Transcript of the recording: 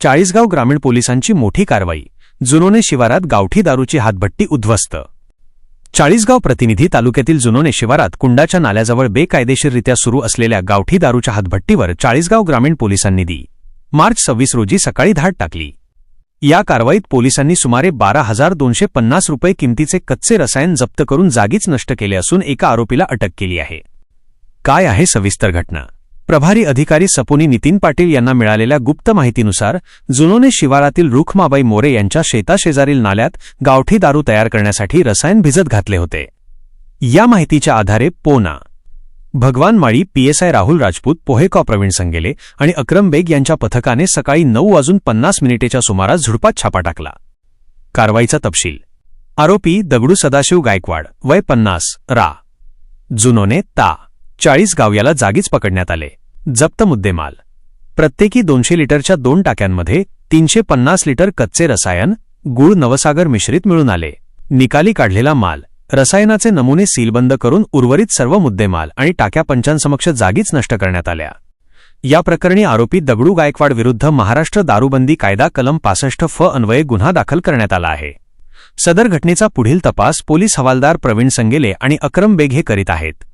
चाळीसगाव ग्रामीण पोलिसांची मोठी कारवाई. जुनोने शिवारात गावठी दारूची हातभट्टी उद्ध्वस्त. चाळीसगाव प्रतिनिधी तालुक्यातील जुनोने शिवारात कुंडाच्या नाल्याजवळ बेकायदेशीररित्या सुरू असलेल्या गावठी दारूच्या हातभट्टीवर चाळीसगाव ग्रामीण पोलिसांनी मार्च 26 रोजी सकाळी धाड टाकली. या कारवाईत पोलिसांनी सुमारे 12,250 रुपये किमतीचे कच्चे रसायन जप्त करून जागीच नष्ट केले असून एका आरोपीला अटक केली आहे. काय आहे सविस्तर घटना? प्रभारी अधिकारी सपोनी नितीन पाटील यांना मिळालेल्या गुप्त माहितीनुसार जुनोने शिवारातील रुखमाबाई मोरे यांच्या शेताशेजारील नाल्यात गावठी दारू तयार करण्यासाठी रसायन भिजत घातले होते. या माहितीच्या आधारे पोना भगवान माळी, पीएसआय राहुल राजपूत, पोहेकॉ प्रवीण संगेले आणि अक्रम बेग यांच्या पथकाने सकाळी 9:50 सुमारास झुडपात छापा टाकला. कारवाईचा तपशील. आरोपी दगडू सदाशिव गायकवाड, वय 50, रा. जुनोने ता. चाळीसगाव याला जागीच पकडण्यात आले. जप्त मुद्देमाल: प्रत्येकी 200 लिटरच्या 2 टाक्यांमध्ये 350 लिटर कच्चे रसायन, गूळ नवसागर मिश्रित मिळून आले. निकाली काढलेला माल, रसायनाचे नमुने सीलबंद करून उर्वरित सर्व मुद्देमाल आणि टाक्या पंचांसमक्ष जागीच नष्ट करण्यात आल्या. या प्रकरणी आरोपी दगडू गायकवाड विरुद्ध महाराष्ट्र दारूबंदी कायदा कलम 65 फ अन्वये गुन्हा दाखल करण्यात आला आहे. सदर घटनेचा पुढील तपास पोलीस हवालदार प्रवीण संगेले आणि अक्रम बेग हे करीत आहेत.